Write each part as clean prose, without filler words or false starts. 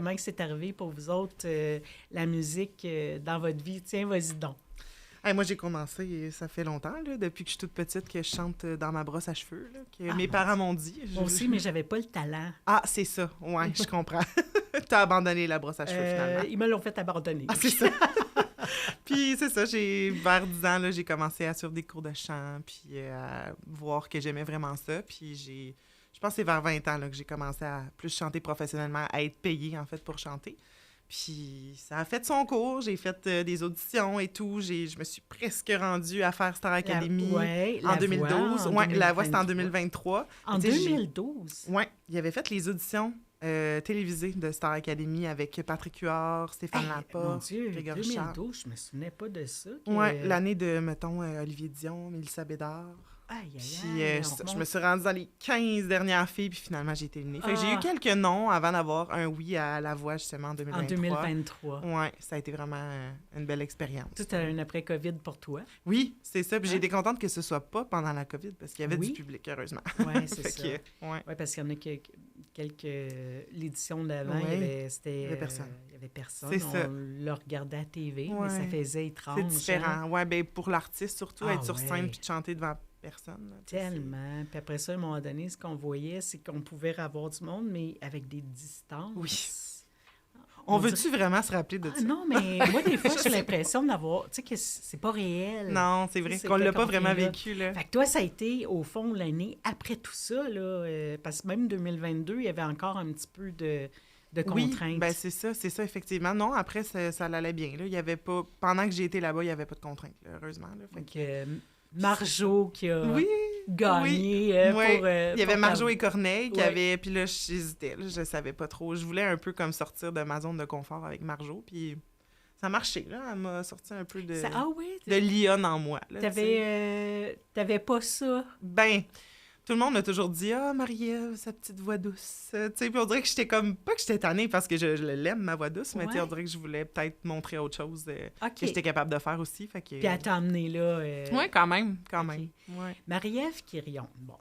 comment que c'est arrivé pour vous autres, la musique dans votre vie. Tiens, vas-y donc. Hey, moi, j'ai commencé, ça fait longtemps, là, depuis que je suis toute petite, que je chante dans ma brosse à cheveux, là, que mes parents m'ont dit. Moi aussi, mais j'avais pas le talent. Ah, c'est ça. Ouais, je comprends. T'as abandonné la brosse à cheveux, finalement. Ils me l'ont fait abandonner. Ah, c'est ça. Puis c'est ça, vers 10 ans, là, j'ai commencé à suivre des cours de chant, puis à voir que j'aimais vraiment ça. Puis je pense que c'est vers 20 ans là, que j'ai commencé à plus chanter professionnellement, à être payée, en fait, pour chanter. Puis ça a fait son cours, j'ai fait des auditions et tout. Je me suis presque rendue à faire Star Academy en 2012. Oui, La Voix, c'était en 2023. En 2012? Oui, il avait fait les auditions télévisées de Star Academy avec Patrick Huard, Stéphane Laporte, mon Dieu, Grégory Charles. 2012, je me souvenais pas de ça. Oui, l'année de, mettons, Olivier Dion, Mélissa Bédard. Puis je me suis rendue dans les 15 dernières filles, puis finalement, j'ai été éliminée. Fait que j'ai eu quelques noms avant d'avoir un oui à La Voix, justement, en 2023. En 2023. Oui, ça a été vraiment une belle expérience. C'était un après-COVID pour toi. Oui, c'est ça. Puis j'ai été contente que ce soit pas pendant la COVID, parce qu'il y avait du public, heureusement. Oui, c'est ça. Oui, parce qu'il y en a quelques... L'édition d'avant, il y avait personne. Il y avait personne. C'est ça. On le regardait à la TV, mais ça faisait étrange. C'est différent. Oui, bien, pour l'artiste, surtout, être sur scène puis de chanter devant personne. Là, tellement. Puis après ça, à un moment donné, ce qu'on voyait, c'est qu'on pouvait avoir du monde, mais avec des distances. Oui. On veut-tu vraiment se rappeler de ça? Non, mais moi, des fois, j'ai l'impression d'avoir... Tu sais, que c'est pas réel. Non, c'est vrai qu'on l'a pas vraiment vécu, là. Fait que toi, ça a été, au fond, l'année après tout ça, là, parce que même 2022, il y avait encore un petit peu de contraintes. Oui, bien, c'est ça, effectivement. Non, après, ça allait bien, là. Il y avait pas... Pendant que j'ai été là-bas, il y avait pas de contraintes, là, heureusement, là. Fait que... Marjo qui a gagné pour... il y avait Marjo et Corneille qui avaient... Puis là, j'hésitais, là, je savais pas trop. Je voulais un peu comme sortir de ma zone de confort avec Marjo, puis ça a marché, là. Elle m'a sorti un peu de lionne en moi, là. T'avais pas ça? Ben... Tout le monde m'a toujours dit « Ah, Marie-Ève, sa petite voix douce. » Tu sais, puis on dirait que j'étais comme... Pas que j'étais tannée parce que je l'aime, ma voix douce, mais on dirait que je voulais peut-être montrer autre chose que j'étais capable de faire aussi. Fait que... Puis elle t'a amené là... Oui, quand même. Ouais. Marie-Ève Quirion. Bon,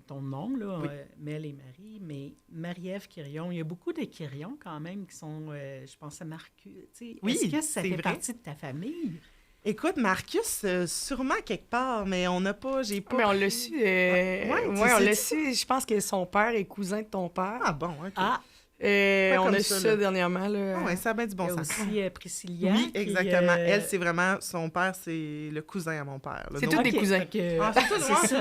ton nom, là, Mel et Marie, mais Marie-Ève Quirion, il y a beaucoup de Quirions quand même qui sont, je pense à Marcus. Oui, est-ce que ça fait partie de ta famille? Écoute, Marcus, sûrement quelque part, mais on n'a pas... Mais on l'a su. On l'a su. Je pense que son père est cousin de ton père. Ah bon, OK. On a su ça dernièrement. Là. Ah ouais, ça a bien du bon sens. Il y a aussi Priscilla. Oui, exactement. Elle, c'est vraiment... Son père, c'est le cousin à mon père. Là. C'est tous des cousins. C'est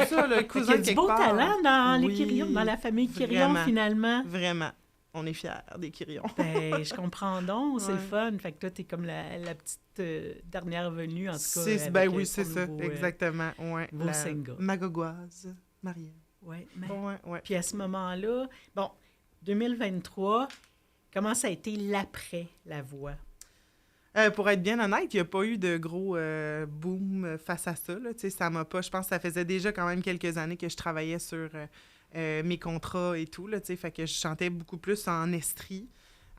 ça, le cousin quelque part. Il y a du beau talent dans les Quirions, dans la famille Quirion, finalement. Vraiment. On est fiers des Quirions. Ben, je comprends donc, c'est le fun. Fait que toi, t'es comme la petite dernière venue, en tout cas. Ben oui, c'est ça, exactement. Beau single. Magogoise, Marie. Oui, Puis à ce moment-là, 2023, comment ça a été l'après La Voix? Pour être bien honnête, il n'y a pas eu de gros boom face à ça. Là. Ça m'a pas... Je pense que ça faisait déjà quand même quelques années que je travaillais sur... mes contrats et tout, là, tu sais, fait que je chantais beaucoup plus en estrie.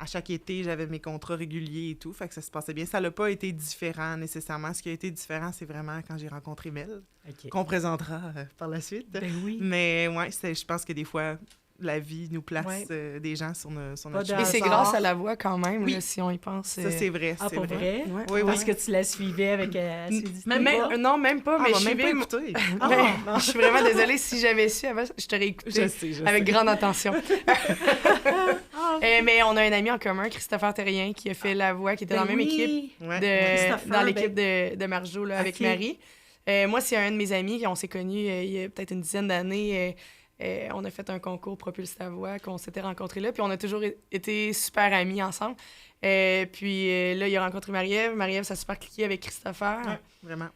À chaque été, j'avais mes contrats réguliers et tout, fait que ça se passait bien. Ça n'a pas été différent, nécessairement. Ce qui a été différent, c'est vraiment quand j'ai rencontré Mel, qu'on présentera par la suite. Ben oui. Mais ouais, je pense que des fois, la vie nous place des gens sur notre chemin. Et c'est grâce à La Voix quand même, là, si on y pense. Ça, c'est vrai. Ah, pour vrai? Oui, Parce que tu la suivais avec non, même pas, mais je suivais... même pas écouté. Je suis vraiment désolée. Si j'avais su avant, je t'aurais écouté avec grande attention. Mais on a un ami en commun, Christopher Terrien, qui a fait La Voix, qui était dans la même équipe, dans l'équipe de Marjo là, avec Marie. Moi, c'est un de mes amis, on s'est connus il y a peut-être une dizaine d'années. On a fait un concours Propulse ta voix, qu'on s'était rencontrés là, puis on a toujours été super amis ensemble. Puis là, il a rencontré Marie-Ève. Marie-Ève, ça a super cliqué avec Christopher. Ouais, vraiment.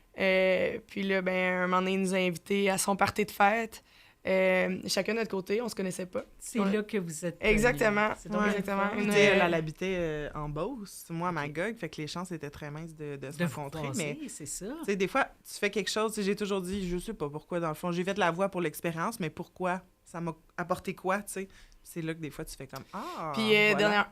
Puis là, un moment donné, il nous a invités à son party de fête. Chacun de notre côté, on se connaissait pas. C'est là que vous êtes... Exactement. Exactement. Elle habitait en Beauce, moi à Magog, fait que les chances étaient très minces de se rencontrer. Mais c'est ça. Tu sais, des fois, tu fais quelque chose, j'ai toujours dit, je sais pas pourquoi, dans le fond, j'ai fait La Voix pour l'expérience, mais pourquoi? Ça m'a apporté quoi, tu sais? c'est là que des fois, tu fais comme « Ah! » Puis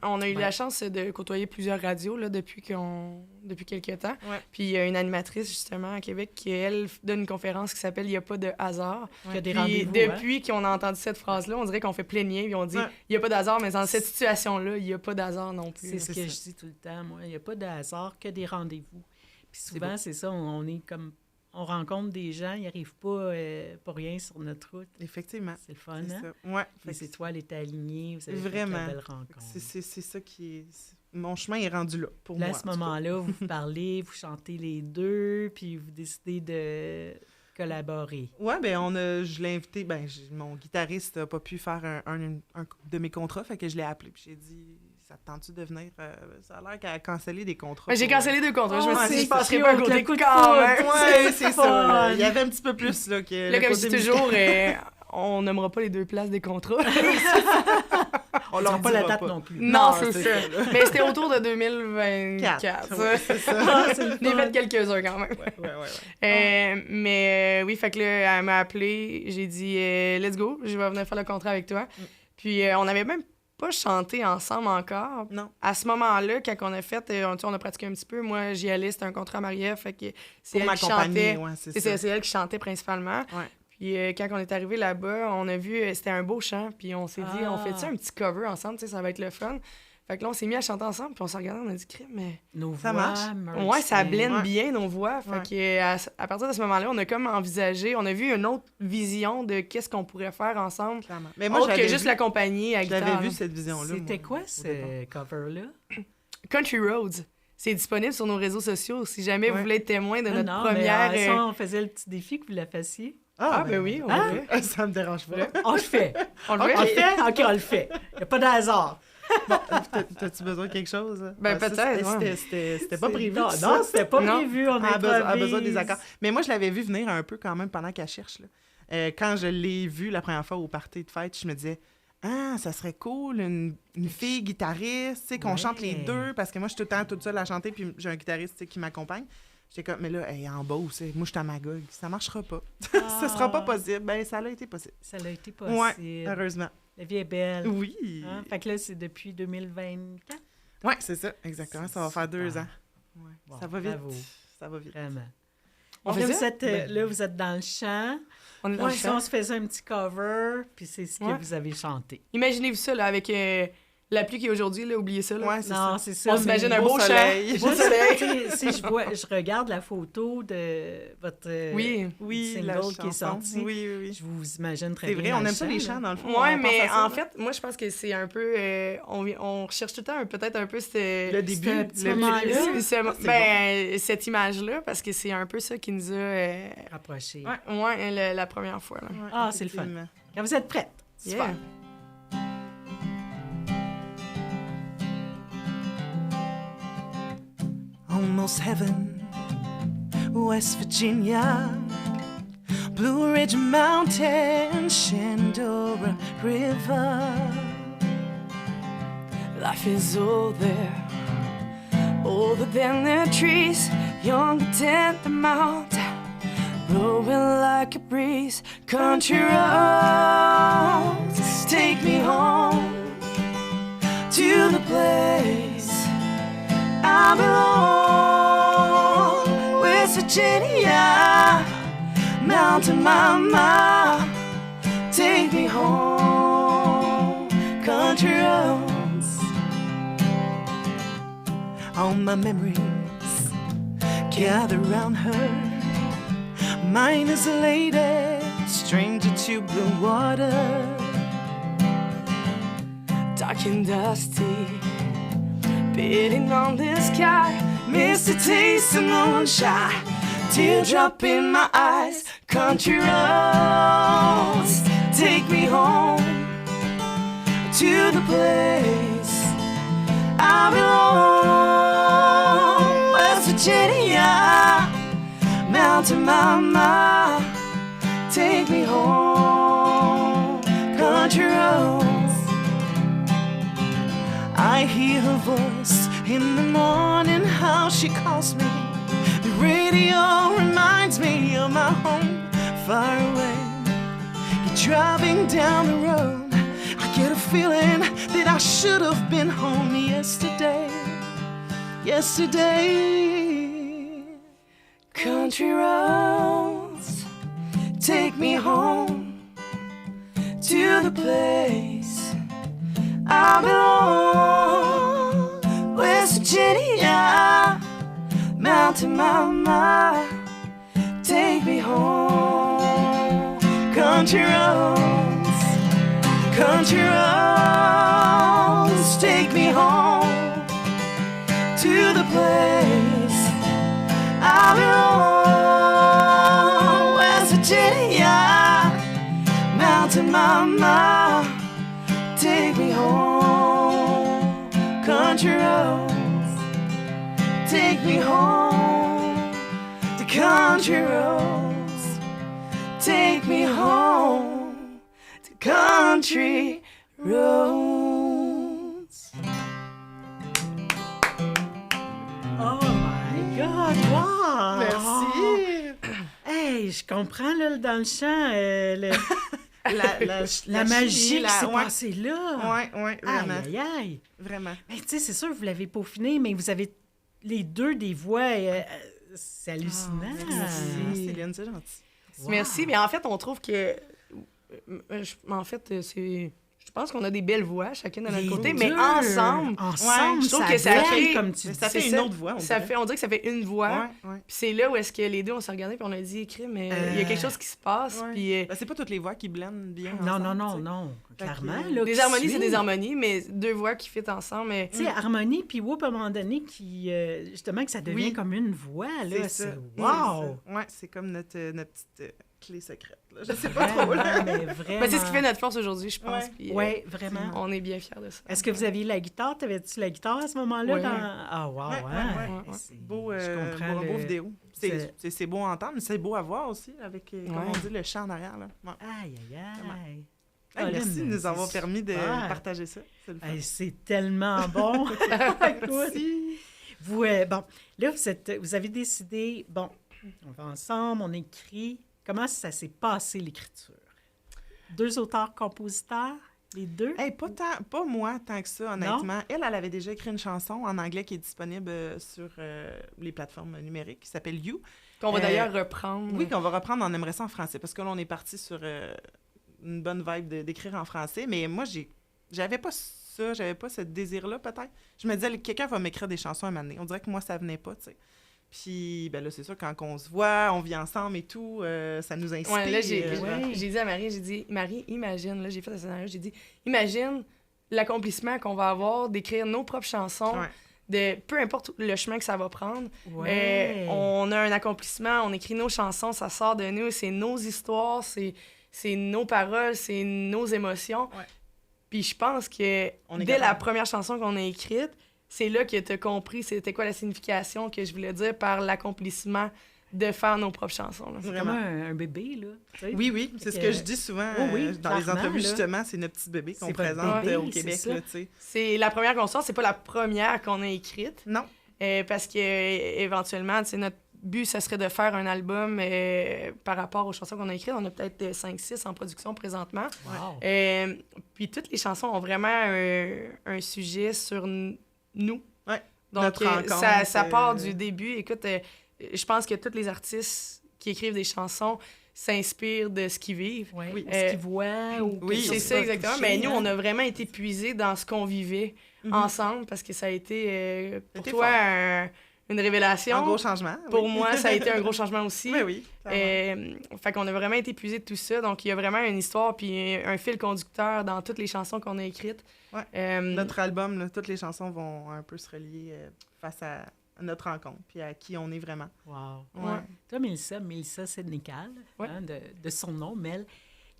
on a eu la chance de côtoyer plusieurs radios là, depuis quelques temps. Ouais. Puis il y a une animatrice, justement, à Québec, qui, elle, donne une conférence qui s'appelle « Il n'y a pas de hasard ». Il y a des puis rendez-vous, depuis qu'on a entendu cette phrase-là, on dirait qu'on fait plein de liens, puis on dit « Il n'y a pas de hasard », mais dans cette situation-là, il n'y a pas de hasard non plus. C'est ce que je dis tout le temps, moi. Il n'y a pas de hasard, que des rendez-vous. Puis souvent, c'est ça, on est comme... On rencontre des gens, ils n'arrivent pas pour rien sur notre route. Effectivement. C'est le fun, hein? Ça. Ouais. Les étoiles étaient alignées, vous avez vraiment fait une belle rencontre. C'est ça qui est... Mon chemin est rendu là, pour là, moi. À ce moment-là, vous parlez, vous chantez les deux, puis vous décidez de collaborer. Oui, bien, je l'ai invité. Ben, mon guitariste n'a pas pu faire un de mes contrats, fait que je l'ai appelé, puis j'ai dit... Ça te tente-tu de venir? Ça a l'air qu'elle a cancellé des contrats. J'ai cancellé 2 contrats. Je me suis dit, je passerai pas un côté quand même. Oui, c'est ça. Il y avait un petit peu plus. Là, que là comme je dis toujours, on nommera pas les 2 places des contrats. On leur pas la date non plus. Non, c'est ça. Mais c'était autour de 2024. Ouais, c'est ça. On a fait quelques-uns quand même. Ouais. Mais oui, fait que là, elle m'a appelé. J'ai dit, let's go, je vais venir faire le contrat avec toi. Puis on avait même pas chanté ensemble encore. Non. À ce moment-là, quand on a fait, on a pratiqué un petit peu. Moi, j'y allais, c'était un contrat à Marie-Ève, fait que c'est elle qui chantait. Ouais, c'est elle qui chantait principalement. Ouais. Puis quand on est arrivé là-bas, on a vu, c'était un beau chant, puis on s'est dit, on fait-tu un petit cover ensemble, tu sais, ça va être le fun. Fait que là, on s'est mis à chanter ensemble, puis on s'est regardé, on a dit, crème, mais... Nos ça voix marche. Ouais, ça blende bien, nos voix. Fait que à partir de ce moment-là, on a comme envisagé, on a vu une autre vision de qu'est-ce qu'on pourrait faire ensemble. Clairement. Mais moi, autre que juste l'accompagner à guitare. J'avais vu cette vision-là. C'était quoi ce cover-là? Country Roads. C'est disponible sur nos réseaux sociaux. Si jamais vous voulez être témoin de notre première... Mais ça, on faisait le petit défi que vous la fassiez. Ben oui, on le fait. Ça me dérange pas. On le fait. On le fait? OK, on le fait. Il n'y a pas de hasard. Bon, t'as-tu besoin de quelque chose? Ben, peut-être, C'était pas prévu. Non, c'était pas prévu. On a besoin des accords. Mais moi, je l'avais vu venir un peu quand même pendant qu'elle cherche. Là. Quand je l'ai vu la première fois au party de fête, je me disais, ça serait cool, une fille guitariste, tu sais, qu'on chante les deux, parce que moi, je suis tout le temps toute seule à chanter, puis j'ai un guitariste qui m'accompagne. J'étais comme, mais là, elle est en Beauce, moi, je suis à Magog, ça marchera pas. Ça sera pas possible. Ben, ça a été possible. Ça a été possible. Ouais, heureusement. La vie est belle. Oui. Hein? Fait que là, c'est depuis 2024? Oui, c'est ça, exactement. Ça va faire 2 ans. Ouais. Bon, ça va vite. Bravo. Ça va vite. Vraiment. On là, fait vous êtes dans le chant. On est dans le chant. On se faisait un petit cover, puis c'est ce que vous avez chanté. Imaginez-vous ça, là, avec la pluie qui est aujourd'hui, là, oubliez ça. Là. Ouais, c'est ça. On s'imagine un beau soleil. Beau soleil. Si je regarde la photo de votre single qui est sorti, oui. je vous imagine très bien. C'est vrai, on aime ça les chants, dans le fond. Oui, mais en fait, moi, je pense que c'est un peu... on recherche tout le temps peut-être un peu le début. cette image-là, parce que c'est un peu ça qui nous a... rapprochés. Ouais, la première fois. Là. C'est le fun. Quand vous êtes prête. Super. Almost heaven, West Virginia, Blue Ridge Mountain, Shenandoah River. Life is old there, older than the trees, younger than the mountain, blowing like a breeze. Country roads, take me home to the place I belong. West Virginia, Mountain Mama, take me home. Country roads. All my memories gather round her. Mine is a lady, stranger to blue water. Dark and dusty, beating on the sky, misty taste of moonshine, teardrop in my eyes. Country roads, take me home to the place I belong. West Virginia, Mountain Mama, take me home. Country roads. I hear her voice in the morning, how she calls me. The radio reminds me of my home far away. You're driving down the road, I get a feeling that I should have been home yesterday. Country roads, take me home to the place I belong. West Virginia, Mountain Mama, take me home. Country roads, take me home to the place I belong. West Virginia, Mountain Mama, take me home. Country roads, take me home. The country roads, take me home. The country roads. Oh my God! Wow! Merci! Hey, je comprends, là, dans le chant, la magie qui s'est passée là. Oui, vraiment. Aïe, aïe, aïe. Vraiment. Mais tu sais, c'est sûr, vous l'avez peaufiné, mais vous avez les deux des voix. C'est hallucinant. Merci, Céline, c'est gentil. Wow. Merci, mais en fait, on trouve que... En fait, c'est... Je pense qu'on a des belles voix, chacune de notre côté, mais ensemble, je trouve que ça crée... comme tu ça fait une autre voix, on dirait que ça fait une voix. Ouais. Puis c'est là où est-ce que les deux, on s'est regardés puis on a dit, écrit, mais il y a quelque chose qui se passe. Puis, c'est pas toutes les voix qui blendent bien Non. Clairement. Là, des harmonies, c'est des harmonies, mais deux voix qui fit ensemble. Mais... Tu sais, harmonie, puis whoop, à un moment donné, qui, justement, que ça devient comme une voix. Là, c'est wow! Oui, c'est comme notre petite... clé secrète, là. Je sais pas trop, là. Mais vraiment. Mais c'est ce qui fait notre force aujourd'hui, je pense. Oui, vraiment. On est bien fiers de ça. Est-ce que vous aviez la guitare? T'avais-tu la guitare à ce moment-là? Oui. Ah, wow, C'est beau, beau vidéo. C'est beau à entendre, mais c'est beau à voir aussi, avec, comme on dit, le chant en arrière, là. Ouais. Aïe. Merci de nous avoir permis de partager ça. C'est le fun. C'est tellement bon. Merci. Bon, là, vous avez décidé, bon, on va ensemble, on écrit. Comment ça s'est passé, l'écriture? 2 auteurs-compositeurs, les deux? Hey, pas moi tant que ça, honnêtement. Non? Elle avait déjà écrit une chanson en anglais qui est disponible sur les plateformes numériques, qui s'appelle You. Qu'on va d'ailleurs reprendre. Oui, qu'on va reprendre. On aimerait ça en français, parce que là, on est parti sur une bonne vibe d'écrire en français. Mais moi, j'avais pas ça, j'avais pas ce désir-là, peut-être. Je me disais, quelqu'un va m'écrire des chansons à un moment donné. On dirait que moi, ça venait pas, tu sais. Puis, ben là, c'est sûr, quand on se voit, on vit ensemble et tout, ça nous inspire. Ouais, là, j'ai dit à Marie, Marie, imagine, là, j'ai fait un scénario, j'ai dit, imagine l'accomplissement qu'on va avoir d'écrire nos propres chansons, de peu importe le chemin que ça va prendre. On a un accomplissement, on écrit nos chansons, ça sort de nous, c'est nos histoires, c'est nos paroles, c'est nos émotions. Ouais. Puis je pense que dès la première chanson qu'on a écrite, c'est là que tu as compris c'était quoi la signification que je voulais dire par l'accomplissement de faire nos propres chansons. Là. C'est vraiment un bébé, là. Oui, c'est ce que je dis souvent dans les entrevues, là. Justement, c'est notre petit bébé qu'on présente au Québec. C'est la première qu'on sort, c'est pas la première qu'on a écrite. Non. Parce que éventuellement, notre but, ce serait de faire un album par rapport aux chansons qu'on a écrites. On a peut-être 5-6 en production présentement. Wow. Puis toutes les chansons ont vraiment un sujet sur nous. Ouais. Donc, ça part du début. Écoute, je pense que tous les artistes qui écrivent des chansons s'inspirent de ce qu'ils vivent. Ce qu'ils voient. C'est ça, exactement. Mais nous, on a vraiment été puisés dans ce qu'on vivait ensemble parce que ça a été, pour toi, une révélation. Un gros changement. Pour moi, ça a été un gros changement aussi. Oui. Fait qu'on a vraiment été puisés de tout ça. Donc, il y a vraiment une histoire puis un fil conducteur dans toutes les chansons qu'on a écrites. Ouais. Notre album, là, toutes les chansons vont un peu se relier face à notre rencontre puis à qui on est vraiment. Wow. Ouais. Toi, Mélissa Sénécal, de son nom, Mel,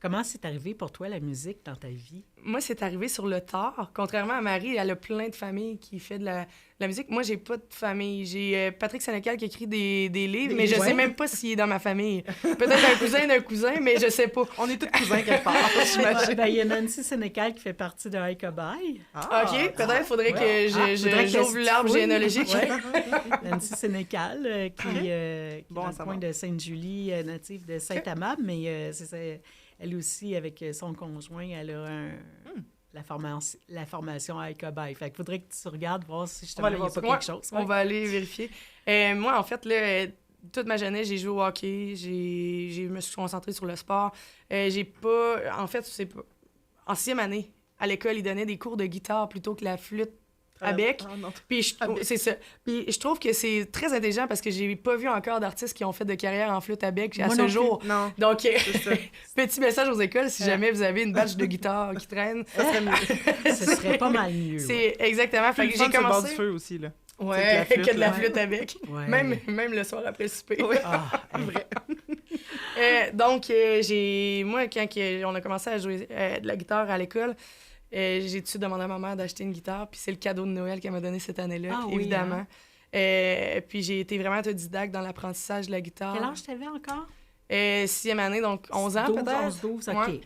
comment c'est arrivé pour toi la musique dans ta vie? Moi, c'est arrivé sur le tard. Contrairement à Marie, elle a plein de familles qui fait de la musique. Moi, j'ai pas de famille. J'ai Patrick Sénécal qui écrit des livres, mais je sais même pas s'il est dans ma famille. Peut-être un cousin d'un cousin, mais je sais pas. On est tous cousins quelque part, j'imagine. Il y a Nancy Sénécal qui fait partie de High Cobaye. OK, peut-être il faudrait que j'ouvre l'arbre généalogique. Nancy Sénécal, qui est dans le coin de Sainte-Julie, native de Saint-Amable, mais c'est elle aussi, avec son conjoint, elle a la formation à Cobaye. Fait qu'il faudrait que tu regardes, voir si justement il n'y a pas quelque chose. On va aller vérifier. Moi, en fait, là, toute ma jeunesse, j'ai joué au hockey, je me suis concentrée sur le sport. J'ai pas... En fait, c'est pas... En 6e année, à l'école, ils donnaient des cours de guitare plutôt que la flûte à bec. Puis c'est ça. Puis je trouve que c'est très intelligent parce que j'ai pas vu encore d'artistes qui ont fait de carrière en flûte à bec à ce jour. Non. Donc, petit message aux écoles, si jamais vous avez une badge de guitare qui traîne, ça serait mieux. Ce serait pas mal mieux. C'est exactement. Fait que j'ai commencé... Sur le bord du feu aussi, là. Ouais, que de la flûte à bec. Ouais. Même le soir après le souper. Oui. Vrai. Donc, moi, quand on a commencé à jouer de la guitare à l'école, j'ai tout de suite demandé à ma mère d'acheter une guitare, puis c'est le cadeau de Noël qu'elle m'a donné cette année-là, évidemment. Puis j'ai été vraiment autodidacte dans l'apprentissage de la guitare. Quel âge t'avais encore? 6e année, donc 11 ans peut-être. 12, OK.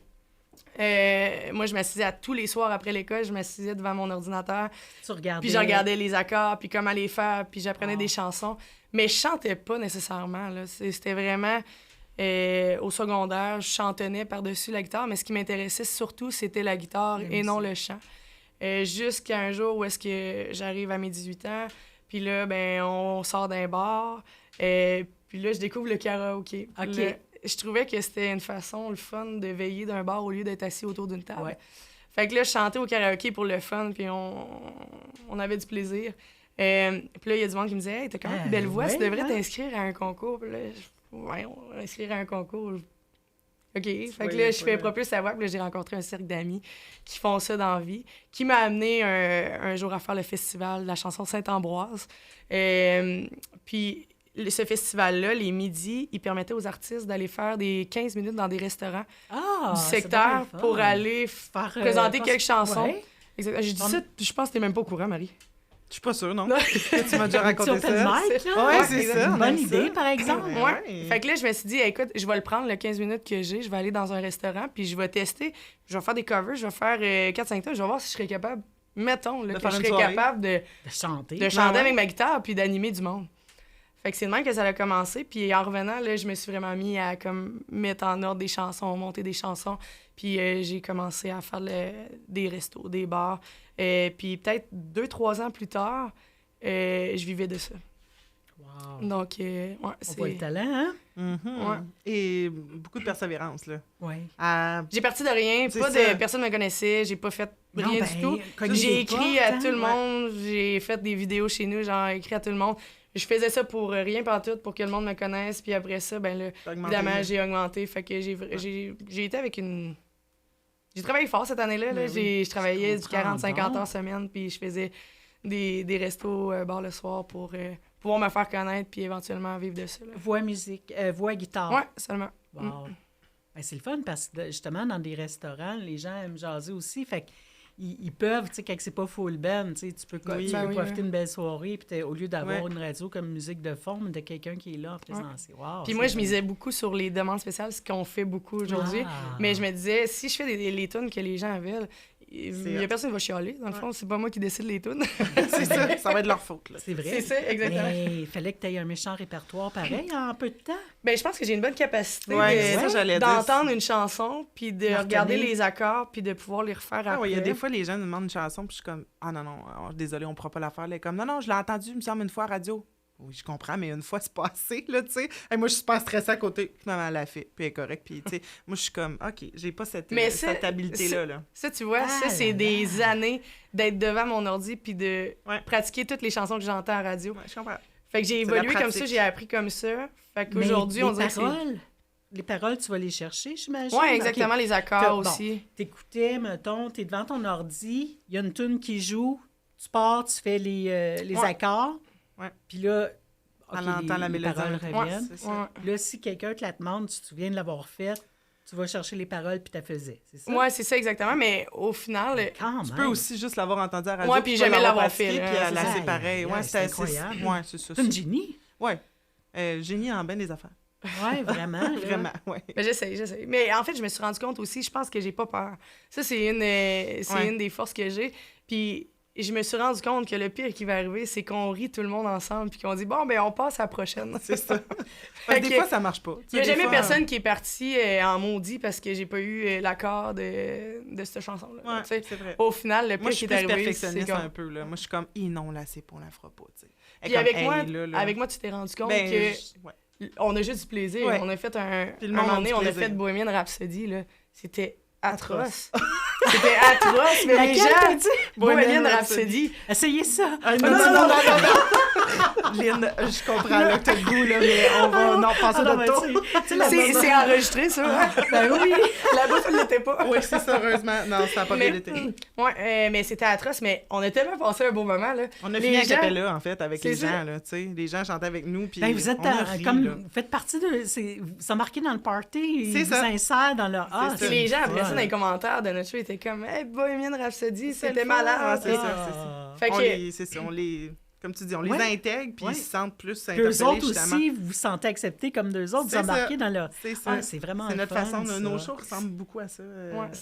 Moi, je m'assisais à tous les soirs après l'école, je m'assisais devant mon ordinateur. Tu regardais. Puis je regardais les accords, puis comment les faire, puis j'apprenais des chansons. Mais je chantais pas nécessairement, là. C'était vraiment... au secondaire, je chantonnais par-dessus la guitare, mais ce qui m'intéressait surtout, c'était la guitare et non le chant. Jusqu'à un jour où est-ce que j'arrive à mes 18 ans, puis là, ben on sort d'un bar, puis là, je découvre le karaoké. OK. Là, je trouvais que c'était une façon, le fun, de veiller d'un bar au lieu d'être assis autour d'une table. Ouais. Fait que là, je chantais au karaoké pour le fun, puis on avait du plaisir. Puis là, il y a du monde qui me disait « Hey, t'as quand même une belle voix, tu devrais t'inscrire à un concours. » Puis là, ouais, on va inscrire à un concours. OK. Fait que là, je fais Propulse à voix. Puis là, j'ai rencontré un cercle d'amis qui font ça dans la vie, qui m'a amené un jour à faire le festival de la chanson Saint-Ambroise. Puis ce festival-là, les midis, il permettait aux artistes d'aller faire des 15 minutes dans des restaurants du secteur pour aller présenter quelques chansons. Ouais. Exactement. J'ai dit ça, je pense que t'es même pas au courant, Marie. Je suis pas sûre, non. Tu m'as déjà raconté ça. Ouais, c'est ça. Une bonne idée, par exemple. Ouais. Fait que là, je me suis dit, écoute, je vais le prendre, le 15 minutes que j'ai, je vais aller dans un restaurant, puis je vais tester, je vais faire des covers, je vais faire 4-5 temps, je vais voir si je serais capable, mettons, là, que je serais capable de chanter avec ma guitare, puis d'animer du monde. Fait que c'est de même que ça a commencé, puis en revenant, là, je me suis vraiment mis à comme mettre en ordre des chansons, monter des chansons, puis j'ai commencé à faire des restos, des bars. Puis peut-être 2-3 ans plus tard, je vivais de ça. Wow. Donc, ouais, c'est... On voit le talent, hein? Mm-hmm. Ouais. Et beaucoup de persévérance, là. Ouais. J'ai parti de rien, personne ne me connaissait, j'ai pas fait rien du tout. J'ai écrit à tout le monde, j'ai fait des vidéos chez nous, j'ai écrit à tout le monde. Je faisais ça pour rien pantoute, pour que le monde me connaisse, puis après ça, ben là, évidemment, j'ai augmenté. Fait que j'ai été avec une... J'ai travaillé fort cette année-là. Là. Je travaillais du 40-50 heures semaine, puis je faisais des restos bar le soir pour pouvoir me faire connaître, puis éventuellement vivre de ça. Là. Voix, guitare. Ouais, seulement. Wow. Ben, c'est le fun parce que justement, dans des restaurants, les gens aiment jaser aussi. Fait qu'ils peuvent, tu sais, quand c'est pas full band, tu peux profiter d'une belle soirée, puis au lieu d'avoir une radio comme musique de fond, mais de quelqu'un qui est là en présence. Wow, puis moi, je misais beaucoup sur les demandes spéciales, ce qu'on fait beaucoup aujourd'hui. Mais je me disais, si je fais les tunes que les gens veulent, il y a personne qui va chialer. Dans le fond, c'est pas moi qui décide les tunes. C'est ça va être leur faute. Là. C'est vrai. C'est ça, exactement. Mais il fallait que tu aies un méchant répertoire pareil en peu de temps. Ben, je pense que j'ai une bonne capacité d'entendre une chanson, puis de regarder les accords, puis de pouvoir les refaire après. Il y a des fois, les gens nous demandent une chanson, puis je suis comme, non, désolé, on ne pourra pas la faire. Là, comme, non, je l'ai entendue, il me semble, une fois à radio. Oui, je comprends, mais une fois, c'est pas assez, là, tu sais. Moi, je suis pas stressée à côté. Finalement, elle l'a fait, puis elle est correcte. Puis, tu sais, moi, je suis comme, OK, j'ai pas cette habilité-là. Là. Ça, tu vois, c'est des années d'être devant mon ordi puis de pratiquer toutes les chansons que j'entends à radio. Ouais, je comprends. Fait que j'ai évolué comme ça, j'ai appris comme ça. Fait qu'aujourd'hui, on dirait que les paroles, tu vas les chercher, j'imagine? Oui, exactement, les accords aussi. T'écoutais, mettons, t'es devant ton ordi, il y a une tune qui joue, tu pars, tu fais les accords. Ouais. Puis là, on entend la mélodie. Les paroles reviennent. Là, si quelqu'un te la demande, tu te souviens de l'avoir faite, tu vas chercher les paroles puis tu la faisais, c'est ça? Oui, c'est ça exactement, mais au final... Tu peux aussi juste l'avoir entendu à la radio. Oui, puis jamais l'avoir fait. Puis la séparer. Ouais, c'est incroyable. Ouais, c'est ça. C'est une génie. Oui. Génie en bien des affaires. Oui, vraiment. Vraiment, oui. Ben, j'essaie. Mais en fait, je me suis rendu compte aussi, je pense que j'ai pas peur. Ça, c'est une des forces que j'ai. Puis je me suis rendu compte que le pire qui va arriver, c'est qu'on rit tout le monde ensemble puis qu'on dit, bon, ben on passe à la prochaine. C'est ça. Parce que des fois, ça marche pas. Il n'y a jamais personne qui est parti en maudit parce que j'ai pas eu l'accord de cette chanson-là. Ouais, c'est vrai. Au final, le pire qui est arrivé, moi, je suis perfectionniste un peu. Là. Moi, je suis comme, non, là, c'est pas, on la fera pas. T'sais. Puis avec moi, tu t'es rendu compte que on a juste du plaisir. Ouais. On a fait un moment donné, on a fait Bohemian Rhapsody. Là. C'était atroce. C'était atroce, mais les gens... Bohemian Rhapsody. Essayez ça. Non. Lynn, je comprends là, que t'as le goût, là, mais on va passer de tour. C'est enregistré, ça. Ben oui. La bouffe, elle l'était pas. Oui, c'est ça, heureusement. Non, ça n'a pas bien été. Ouais, mais c'était atroce, mais on a tellement passé un beau moment, là. On a fini à Capella, en fait, avec les gens, là, tu sais. Les gens chantaient avec nous, puis vous êtes vous faites partie de... Ça marqué dans le party, ils vous insèrent dans leur... Puis les gens, après ça, dans les commentaires de notre show, étaient comme « Hey, Bohemian Rhapsody, c'était malade! » C'est ça. C'est ça. On les... Comme tu dis, on les intègre, puis ils se sentent plus interpellés, eux autres aussi, vous vous sentez acceptés comme deux autres, vous embarquez dans leur... C'est ça. C'est vraiment c'est notre façon. Ça. Nos shows ressemblent beaucoup à ça,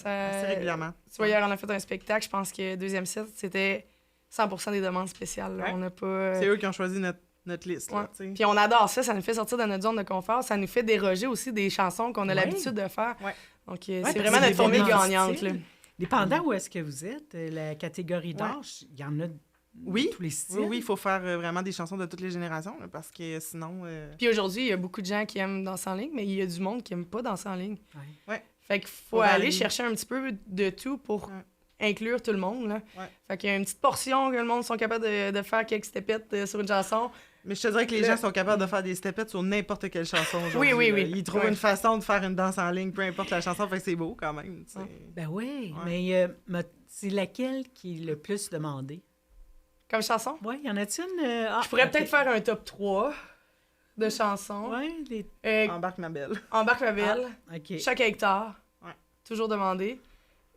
assez régulièrement. Tu vois, hier, on a fait un spectacle, je pense que deuxième set, c'était 100% des demandes spéciales. Là. On n'a pas... C'est eux qui ont choisi notre liste. Là, puis on adore ça, ça nous fait sortir de notre zone de confort, ça nous fait déroger aussi des chansons qu'on a l'habitude de faire. Donc, c'est vraiment notre formule gagnante. Là. Dépendant où est-ce que vous êtes, la catégorie d'âge, il y en a... tous les styles. Oui, il faut faire vraiment des chansons de toutes les générations, là, parce que sinon... Puis aujourd'hui, il y a beaucoup de gens qui aiment danser en ligne, mais il y a du monde qui n'aime pas danser en ligne. Ouais. Fait qu'il faut aller chercher un petit peu de tout pour inclure tout le monde. Là. Fait qu'il y a une petite portion que le monde sont capables de faire quelques stepettes sur une chanson. Mais je te dirais que les gens sont capables de faire des stepettes sur n'importe quelle chanson aujourd'hui. Oui. Ils trouvent une façon de faire une danse en ligne, peu importe la chanson, fait que c'est beau quand même. Ben oui, mais c'est laquelle qui est le plus demandée? Comme chanson? Oui, y en a-t-il une? Je pourrais peut-être faire un top 3 de chansons. Oui, Embarque ma belle. Embarque ma belle. Chaque hectare. Ouais. toujours demandé.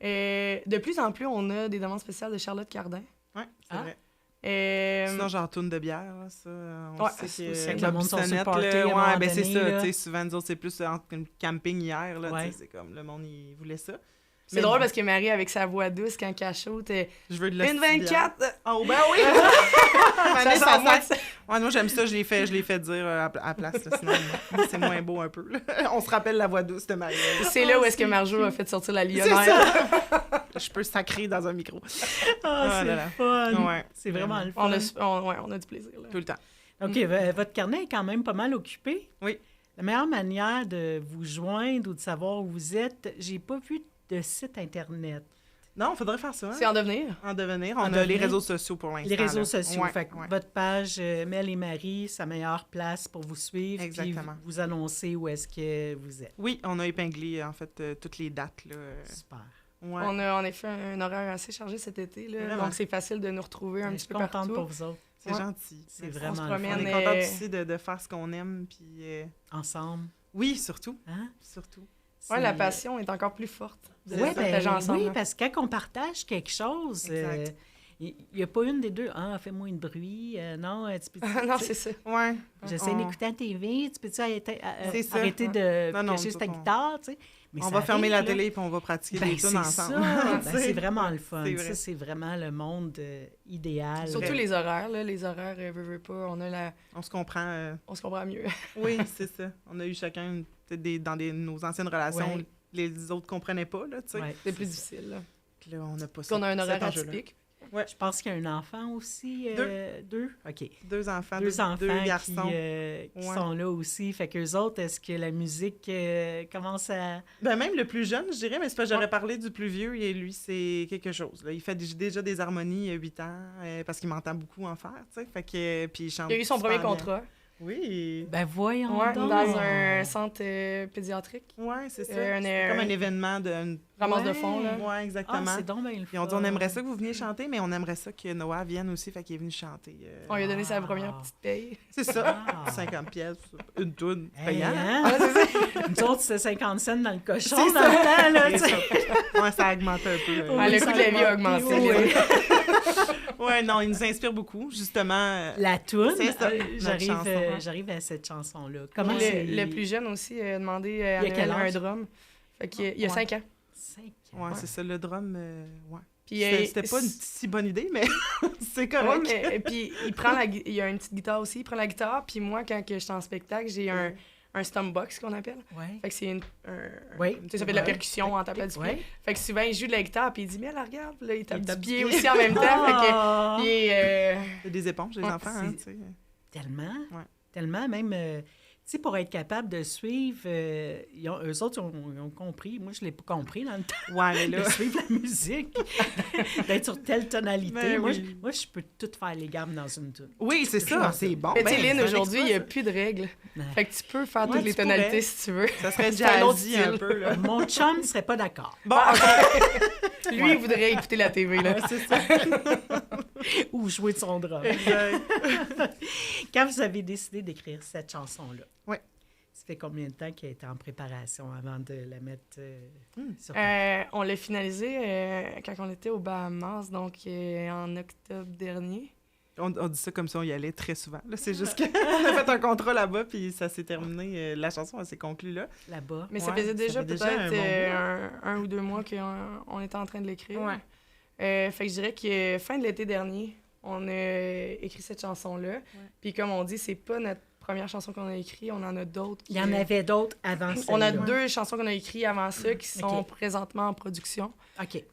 De plus en plus, on a des demandes spéciales de Charlotte Cardin. Oui, c'est vrai. Sinon, genre tourne de bière, là, ça. On sait que la boussonnette, là, ben c'est ça. Tu sais, souvent, nous autres, c'est plus en camping hier, là. Tu sais, c'est comme le monde, il voulait ça. C'est drôle parce que Marie, avec sa voix douce, quand elle shoot, je veux de une 24! Oh, ben oui! Moi, j'aime ça, je l'ai fait dire à la place. Là, sinon, c'est moins beau un peu. Là. On se rappelle la voix douce de Marie. C'est là où est-ce que Marjo a fait sortir la lionnaire. Je peux sacrer dans un micro. C'est fun! Ouais. C'est vraiment le fun. On a du plaisir. Là. Tout le temps. OK, votre carnet est quand même pas mal occupé. Oui. La meilleure manière de vous joindre ou de savoir où vous êtes, j'ai pas vu de site Internet. Non, il faudrait faire ça. Hein? C'est en devenir. En devenir. On a les réseaux sociaux pour l'instant. Les réseaux sociaux. Fait que votre page Mel et Marie, sa meilleure place pour vous suivre. Exactement. Puis vous annoncer où est-ce que vous êtes. Oui, on a épinglé, en fait, toutes les dates. Là. Super. Ouais. On a en effet un horaire assez chargé cet été. Là, donc, c'est facile de nous retrouver un petit peu partout. Je suis contente pour vous autres. C'est gentil. C'est vraiment on est contents aussi de faire ce qu'on aime. Puis, ensemble. Oui, surtout. Hein? Surtout. Oui, la passion est encore plus forte. Oui, parce que quand on partage quelque chose, il n'y a pas une des deux. Ah, fais-moi une bruit. Non, tu peux. Non, c'est ça. Ouais. J'essaie d'écouter la TV. Tu peux-tu arrêter de cacher ta guitare, tu sais? Mais on va fermer la télé et on va pratiquer des tunes ensemble. C'est vraiment le fun. Ça, c'est vraiment le monde idéal. Surtout les horaires. Là. Les horaires, veux pas, on se comprend. On se comprend mieux. Oui, c'est ça. On a eu chacun, dans nos anciennes relations, les autres comprenaient pas. Là, c'est plus difficile. Là. Là, on n'a pas ça. On a un horaire atypique. Ouais. Je pense qu'il y a un enfant aussi. Deux? OK. Deux enfants, deux garçons. Qui sont là aussi. Fait qu'eux autres, est-ce que la musique commence à... Ben même le plus jeune, je dirais, mais c'est parce que j'aurais parlé du plus vieux et lui, c'est quelque chose. Là. Il fait déjà des harmonies, il a 8 ans, parce qu'il m'entend beaucoup en faire, tu sais. Fait que, puis il chante. Il a eu son premier contrat. Oui. Ben voyons donc. Dans un centre pédiatrique. Oui, c'est ça. C'est comme un événement de... Ramasse de fond, là. Oui, exactement. C'est donc bien le fun. Ils ont dit, on aimerait ça que vous veniez chanter, mais on aimerait ça que Noah vienne aussi, fait qu'il est venu chanter. On lui a donné sa première petite paye. C'est ça. 50 pièces, une toune, payant. Nous autres, c'était 50 cents dans le cochon dans le temps, là, tu sais. Ouais, ça a augmenté un peu. Le coût de la vie a augmenté. Ouais, non, il nous inspire beaucoup, justement. La toune, j'arrive à cette chanson-là. Comment le plus jeune aussi a demandé à un drum. Fait qu'il y a 5 ans. 5 ans. Ouais, c'est ça, le drum, Puis, c'était pas une si bonne idée, mais c'est correct. Ouais, mais, puis il y a une petite guitare aussi, il prend la guitare, puis moi, quand j'étais en spectacle, j'ai un stomp box qu'on appelle. Ouais. Fait que c'est ça fait de la percussion en tapant du pied. Ouais. Fait que souvent, il joue de la guitare, puis il dit « Mais là, regarde! » Là, il tape du pied aussi en même temps. Fait que, C'est des éponges, les enfants, hein, tu sais. Tellement. Ouais. Tellement, même... tu sais, pour être capable de suivre, eux autres, ils ont compris. Moi, je ne l'ai pas compris dans le temps. Ouais, mais là... De suivre la musique, d'être sur telle tonalité. Ben, moi, je peux tout faire les gammes dans une tune. Oui, c'est ça, c'est bon. Mais tu sais, Lynn, aujourd'hui, il n'y a plus de règles. Ouais. Fait que tu peux faire toutes les tonalités si tu veux. Ça serait un autre jazzy un peu, là. Mon chum ne serait pas d'accord. Bon, Lui, il voudrait écouter la TV, là. Ouais, c'est ça. Ou jouer de son drum. Quand vous avez décidé d'écrire cette chanson-là, ça fait combien de temps qu'elle était en préparation avant de la mettre sur on l'a finalisé quand on était aux Bahamas, donc en octobre dernier. on dit ça comme ça, on y allait très souvent. Là, c'est juste qu'on a fait un contrat là-bas, puis ça s'est terminé. La chanson, elle s'est conclue là. Là-bas. Mais ça faisait déjà peut-être un ou 2 mois qu'on était en train de l'écrire. Ouais. Fait que je dirais que fin de l'été dernier, on a écrit cette chanson-là. Ouais. Puis comme on dit, c'est pas notre première chanson qu'on a écrite, on en a d'autres. Il y en avait d'autres avant ça. On a 2 chansons qu'on a écrites avant ça qui sont présentement en production. OK.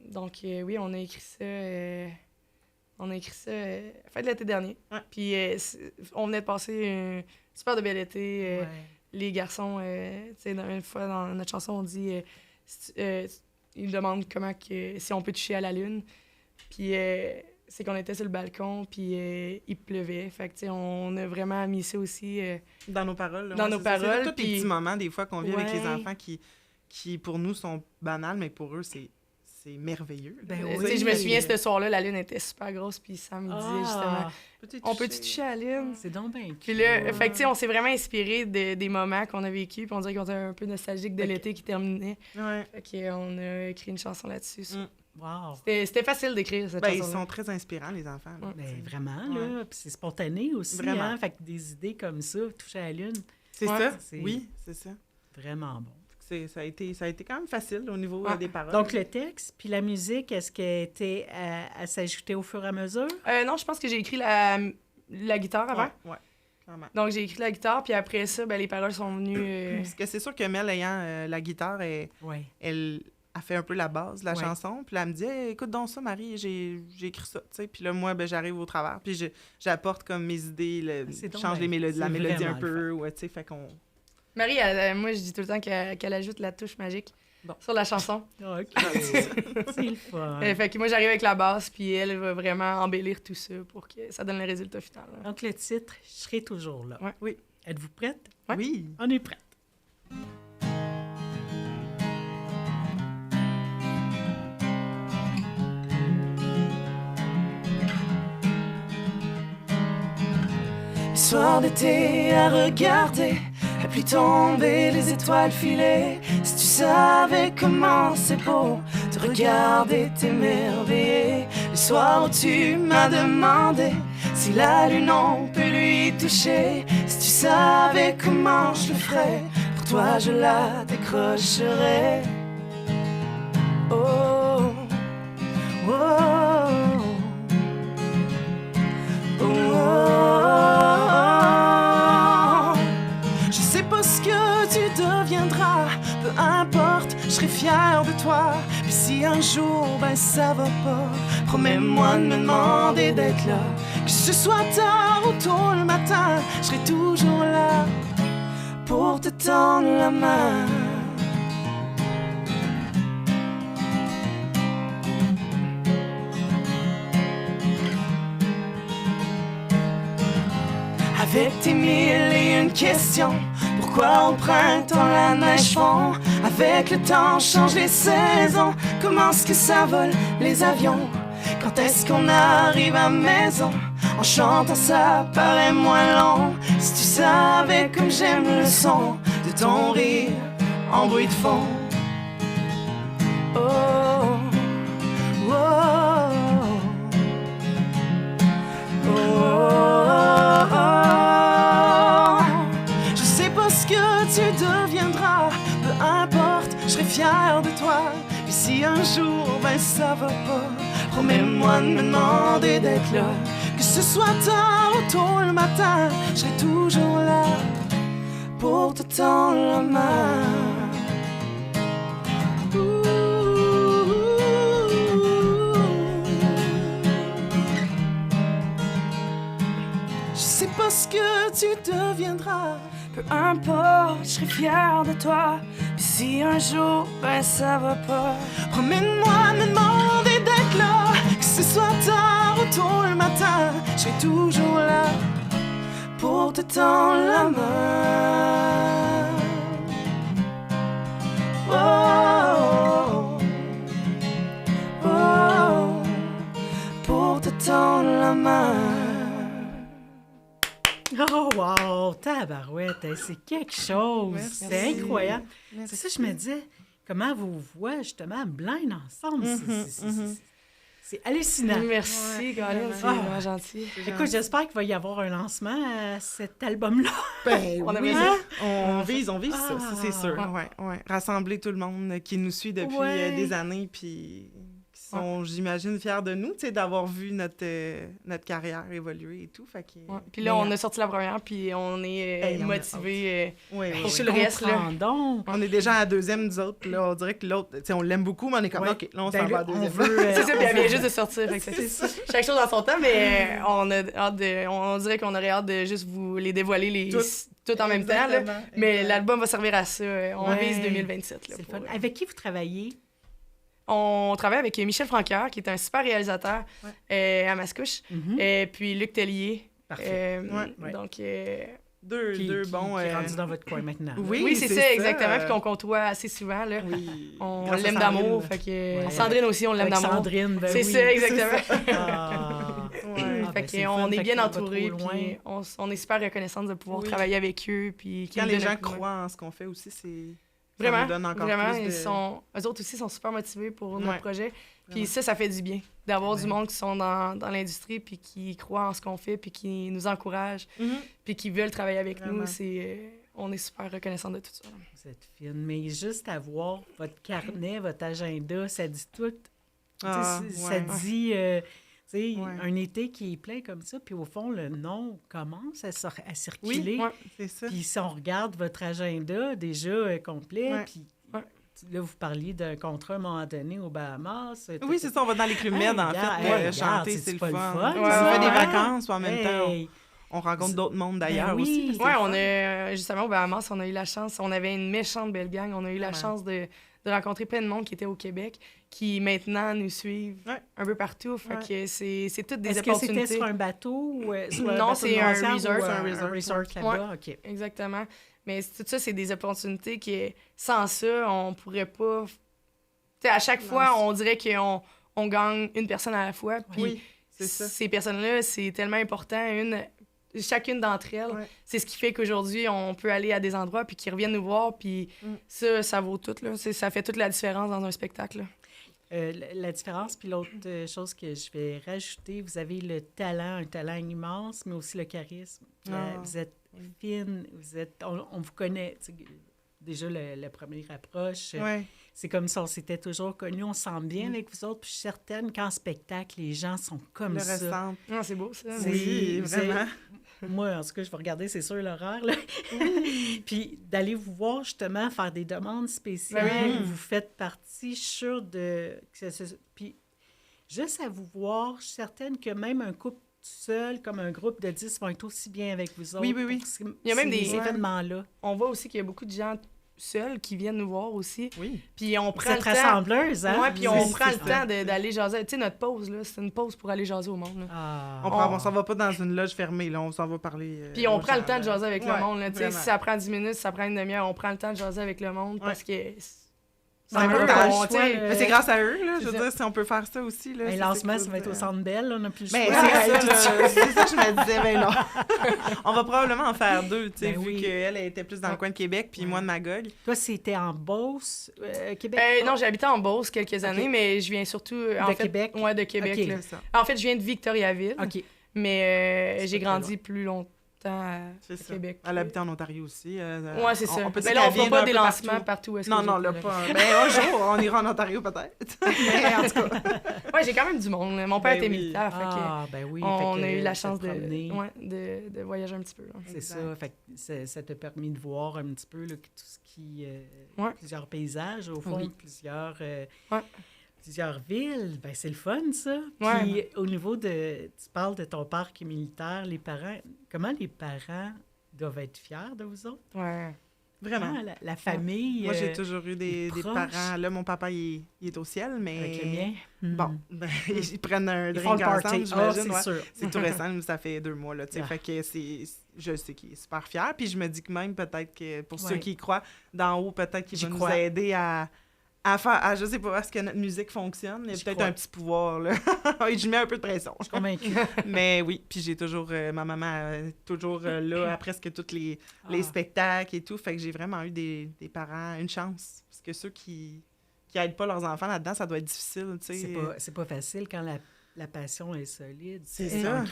Donc oui, on a écrit ça... fin de l'été dernier. Ouais. Puis on venait de passer un super de bel été. Les garçons, tu sais, une fois dans notre chanson, on dit... ils demandent si on peut toucher à la lune. Puis c'est qu'on était sur le balcon, puis il pleuvait. Fait que, tu sais, on a vraiment mis ça aussi... dans nos paroles. Dans nos paroles. C'est tous les petits moments, des fois, qu'on vit avec les enfants qui, pour nous, sont banals, mais pour eux, c'est merveilleux. Ben oui. Je me souviens, ce soir-là, la lune était super grosse, puis Sam, il disait justement... On peut-tu toucher à la lune? C'est donc bien cool. Puis là, fait que, tu sais, on s'est vraiment inspiré des moments qu'on a vécus, puis on dirait qu'on était un peu nostalgique de l'été qui terminait. Ouais. Fait qu'on a écrit une chanson là-dessus. Wow. C'était facile d'écrire cette chanson. Ils sont très inspirants, les enfants. Là, vraiment, là. Puis c'est spontané aussi, vraiment. Hein? Fait que des idées comme ça, toucher à la lune. C'est ça? Oui, c'est ça. Vraiment bon. Ça a été quand même facile au niveau des paroles. Donc, le texte, puis la musique, est-ce qu'elle était à s'ajouter au fur et à mesure? Non, je pense que j'ai écrit la guitare avant. Oui, clairement. Donc, j'ai écrit la guitare, puis après ça, les paroles sont venues... Parce que c'est sûr que Mel, ayant la guitare, elle a fait un peu la base de la chanson. Puis là, elle me dit hey, « Écoute donc ça, Marie, j'ai écrit ça. » Puis là, moi, j'arrive au travers. Puis j'apporte comme mes idées, change la mélodie un peu. Fait qu'on... Marie, moi, je dis tout le temps qu'elle ajoute la touche magique sur la chanson. OK. C'est le fun. Fait que moi, j'arrive avec la basse, puis elle va vraiment embellir tout ça pour que ça donne le résultat final. Là. Donc, le titre, « Je serai toujours là ». Ouais. Oui. Êtes-vous prête? Ouais. Oui. On est prête. Soir d'été à regarder la pluie tomber, les étoiles filer. Si tu savais comment c'est beau de regarder t'émerveiller. Le soir où tu m'as demandé si la lune on peut lui toucher. Si tu savais comment je le ferais, pour toi je la décrocherais. Oh, oh, oh, oh. Peu importe, je serai fière de toi. Puis si un jour, ça va pas, promets-moi de me demander d'être là. Que ce soit tard ou tôt le matin, je serai toujours là pour te tendre la main. Avec tes 1001 questions, pourquoi au printemps la neige fond? Avec le temps change les saisons. Comment est-ce que ça vole les avions? Quand est-ce qu'on arrive à maison? En chantant ça paraît moins long. Si tu savais comme j'aime le son de ton rire en bruit de fond. Oh, oh, oh, oh, oh. Je sais pas ce que tu deviendras, peu importe, je serai fière de toi. Puis si un jour, ben ça va pas, promets-moi de me demander d'être là. Que ce soit tard ou tôt le matin, je serai toujours là pour te tendre la main. Je sais pas ce que tu deviendras, peu importe, je serai fière de toi. Puis si un jour, ben ça va pas, promets-moi de me demander d'être là. Que ce soit tard ou tôt le matin, je serai toujours là pour te tendre la main. Oh, oh, oh, pour te tendre la main. Oh, wow! Tabarouette! C'est quelque chose! Merci. C'est incroyable! Merci. C'est ça, je me disais, comment vos voix, justement, blindent ensemble. C'est hallucinant. Merci, Colin, c'est vraiment gentil. Écoute, j'espère qu'il va y avoir un lancement à cet album-là. Ben On oui, aimerait on vise ça, Ah. c'est sûr. Ouais. Rassembler tout le monde qui nous suit depuis des années, puis qui sont, j'imagine, fiers de nous, tu sais, d'avoir vu notre carrière évoluer et tout. Fait que... Puis là, on a sorti la première, puis on est motivés pour tout le reste. Là. On est déjà à la deuxième, nous autres. Là, on dirait que l'autre, tu sais, on l'aime beaucoup, mais on est comme, OK, là, on s'en va à la deuxième. C'est ça, puis elle vient juste de sortir. Fait que c'est ça. Chaque chose dans son temps, mais on dirait qu'on aurait hâte de juste vous les dévoiler tout en même temps. Là. Mais l'album va servir à ça. On vise 2027. Là, c'est le fun. Avec qui vous travaillez? On travaille avec Michel Francoeur, qui est un super réalisateur à Mascouche, et puis Luc Tellier. Parfait. Donc, deux bons... Qui est rendu dans votre coin maintenant. Oui, c'est ça, exactement. Puis qu'on côtoie assez souvent. Là. Oui. On Grâce à l'aime Sandrine. d'amour. Fait que Sandrine aussi, on l'aime Avec d'amour. Sandrine, ben C'est oui. ça, exactement. Fait On est bien entourés, puis on est super reconnaissante de pouvoir travailler avec eux. Puis quand les gens croient en ce qu'on fait aussi, vraiment, ça nous donne encore vraiment, plus de... eux autres aussi sont super motivés pour notre projet. Puis ça fait du bien d'avoir du monde qui sont dans l'industrie puis qui croient en ce qu'on fait puis qui nous encouragent puis qui veulent travailler avec nous. On est super reconnaissants de tout ça. Vous êtes fine. Mais juste à voir votre carnet, votre agenda, ça dit tout. Ça dit... un été qui est plein comme ça, puis au fond, le nom commence à circuler. Oui, c'est ça. Puis si on regarde votre agenda déjà complet, puis là, vous parliez d'un contrat à un moment donné aux Bahamas. Oui, c'est ça, on va dans les Club Med, en fait, chanter, c'est le fun. On fait des vacances, en même temps, on rencontre d'autres mondes d'ailleurs aussi. Oui, on a, justement, aux Bahamas, on a eu la chance, on avait une méchante belle gang, on a eu la chance de rencontrer plein de monde qui était au Québec, qui maintenant nous suivent un peu partout. Fait que c'est toutes des opportunités. Est-ce que c'était sur un bateau? Non, c'est un resort. Un resort là-bas, OK. Exactement. Mais tout ça, c'est des opportunités qui, sans ça, on pourrait pas... Tu sais, à chaque fois, on dirait qu'on gagne une personne à la fois. Puis ces personnes-là, c'est tellement important. Chacune d'entre elles, c'est ce qui fait qu'aujourd'hui, on peut aller à des endroits puis qu'ils reviennent nous voir. Puis ça vaut tout. Là. Ça fait toute la différence dans un spectacle. La différence, puis l'autre chose que je vais rajouter, vous avez le talent, un talent immense, mais aussi le charisme. Vous êtes fine, on vous connaît. Déjà, la première approche, c'est comme ça, on s'était toujours connus, on se sent bien avec vous autres. Puis je suis certaine qu'en spectacle, les gens sont comme ça. C'est beau, ça. Oui, vraiment. Moi, en tout cas, je vais regarder, c'est sûr, l'horaire. Là. Puis d'aller vous voir, justement, faire des demandes spéciales. Vous faites partie, je suis sûre de... Puis juste à vous voir, je suis certaine que même un couple seul, comme un groupe de 10, vont être aussi bien avec vous autres. Oui. Il y a même des événements-là. On voit aussi qu'il y a beaucoup de gens seuls qui viennent nous voir aussi. Oui. Puis on prend le temps... rassembleuse, hein? Oui, puis on prend le temps d'aller jaser. Tu sais, notre pause, là, c'est une pause pour aller jaser au monde. Là. On s'en va pas dans une loge fermée, là, on s'en va parler... Puis on prend le temps de jaser avec le monde. Là, si ça prend 10 minutes, ça prend une demi-heure, on prend le temps de jaser avec le monde parce que... C'est grâce à eux, là, je veux dire, si on peut faire ça aussi. Là, le lancement, ça va être au Centre Bell, on n'a plus le choix. C'est ça que je me disais, ben non. On va probablement en faire deux, tu sais, vu qu'elle était plus dans le coin de Québec, puis moi de Magog. Toi, c'était en Beauce, Québec? Non, j'ai habité en Beauce quelques années, mais je viens surtout... de Québec? Oui, de Québec. Là. En fait, je viens de Victoriaville, mais j'ai grandi plus longtemps temps à Québec. Elle habitait en Ontario aussi. Ouais, c'est ça. Mais là, on fera pas des lancements partout. Non, là, pas. Mais un jour, on ira en Ontario peut-être. Mais en tout cas. Ouais, j'ai quand même du monde. Mon père était militaire. On a eu la chance de voyager un petit peu. C'est ça. Fait que ça t'a permis de voir un petit peu là, tout ce qui... plusieurs paysages, au fond, plusieurs villes. Ben, c'est le fun, ça. Puis, au niveau de... Tu parles de ton père qui est militaire, les parents... Comment les parents doivent être fiers de vous autres? Ouais. Vraiment. La famille. Moi, j'ai toujours eu des parents. Là, mon papa, il est au ciel, mais... Avec le mien. Bon, ils prennent un drink ensemble, j'imagine. C'est sûr. C'est tout récent, ça fait 2 mois, là, tu sais. Fait que je sais qu'il est super fier. Puis je me dis que même, peut-être que pour ceux qui y croient, d'en haut, peut-être qu'il va nous aider à faire... je sais pas, est-ce que notre musique fonctionne? Il y a peut-être un petit pouvoir, là. Je mets un peu de pression. Je suis convaincue. Mais oui, puis j'ai toujours... ma maman est toujours là à presque tous les spectacles et tout. Fait que j'ai vraiment eu des parents, une chance. Parce que ceux qui aident pas leurs enfants là-dedans, ça doit être difficile, tu sais. C'est pas facile quand la passion est solide. C'est ça.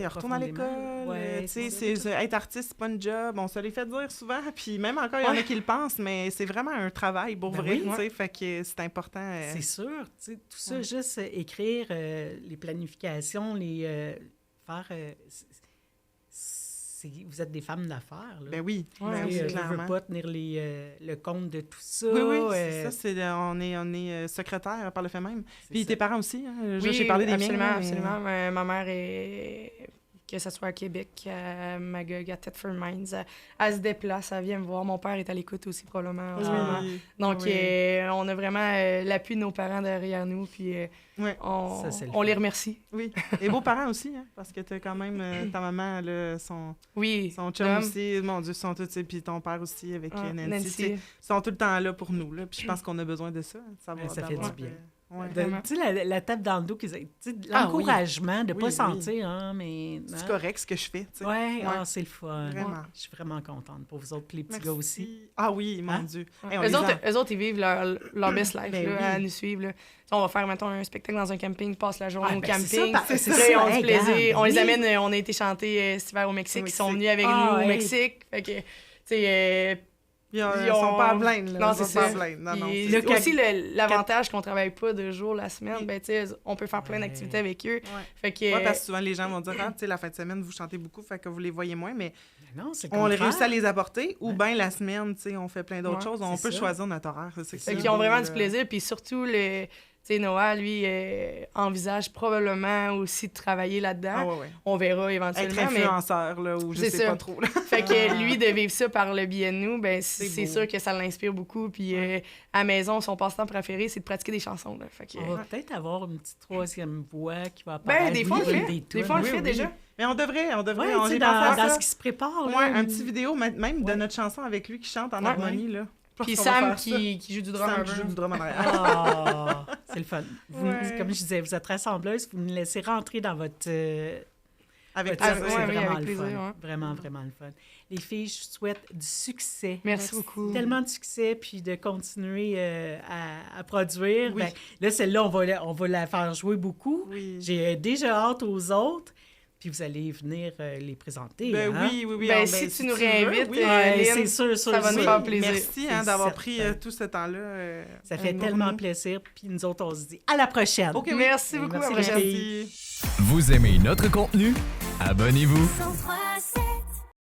Retourne à l'école. Être artiste, c'est pas une job. On se l'est fait dire souvent. Puis même encore, il y en a qui le pensent, mais c'est vraiment un travail pour vrai. Fait que c'est important. C'est sûr. Tout ça, juste écrire les planifications, faire... vous êtes des femmes d'affaires. Là. Ben oui, clairement. Je ne veux pas tenir le compte de tout ça. Oui, c'est ça. On est secrétaire par le fait même. Puis tes parents aussi. Hein? J'ai parlé des miens. Absolument. Ma mère est... Que ce soit à Québec, à Magog, à Thetford Mines, elle se déplace, elle vient me voir. Mon père est à l'écoute aussi, probablement, en ce moment. Donc, on a vraiment l'appui de nos parents derrière nous, puis on les remercie. Oui, et vos parents aussi, hein, parce que tu as quand même ta maman, là, son chum aussi, mon Dieu, sont tous, puis ton père aussi avec Nancy. Ils sont tout le temps là pour nous, là, puis je pense qu'on a besoin de ça. Ça fait du bien. Tu sais, la tape dans le dos, l'encouragement de ne pas sentir, hein, mais... C'est correct ce que je fais, tu sais. Oui, c'est le fun. Vraiment. Je suis vraiment contente pour vous autres, puis les petits gars aussi. Ah oui, mon Dieu. Hey, eux autres, ils vivent leur best life à nous suivre. Là. On va faire, mettons, un spectacle dans un camping, ils passent la journée au camping. C'est ça. On a du plaisir. On les amène, on a été chanter cet hiver au Mexique. Ils sont venus avec nous au Mexique. Fait que, tu sais... Ils sont pas à plaindre. Non, c'est ça. Aussi, l'avantage qu'on travaille pas 2 jours la semaine, ben, on peut faire plein d'activités avec eux. Fait que, parce que souvent, les gens vont dire, la fin de semaine, vous chantez beaucoup, fait que vous les voyez moins, mais non, on réussit à les apporter, ou bien la semaine, on fait plein d'autres choses. On peut choisir notre horaire. Ils ont vraiment du plaisir, puis surtout, Noah, lui, envisage probablement aussi de travailler là-dedans. On verra éventuellement. Être influenceur, là, ou je sais pas trop. Là. Fait que lui, de vivre ça par le biais de nous, ben c'est sûr que ça l'inspire beaucoup. Puis à la maison, son passe-temps préféré, c'est de pratiquer des chansons. Là. Fait que, on va peut-être avoir une petite 3e voix qui va apparaître. Des fois, on le fait. Des fois, on le fait déjà. Mais on devrait. On dans ce qui se prépare. Un petit vidéo, même de notre chanson avec lui qui chante en harmonie, là. Puis Sam qui joue du drum. En arrière. C'est le fun. Comme je disais, vous êtes rassembleuses, vous nous laissez rentrer dans votre... Avec plaisir. C'est vraiment le fun. Vraiment, vraiment le fun. Les filles, je vous souhaite du succès. Merci beaucoup. Tellement de succès, puis de continuer à produire. Oui. Ben, là, celle-là, on va la faire jouer beaucoup. Oui. J'ai déjà hâte aux autres. Puis vous allez venir les présenter. Ben hein? Oui. Si tu nous réinvites, c'est sûr, ça va nous faire plaisir. Merci d'avoir pris tout ce temps-là. Ça fait tellement plaisir. Puis nous autres, on se dit à la prochaine. Merci beaucoup. Merci. À la prochaine. Vous aimez notre contenu? Abonnez-vous.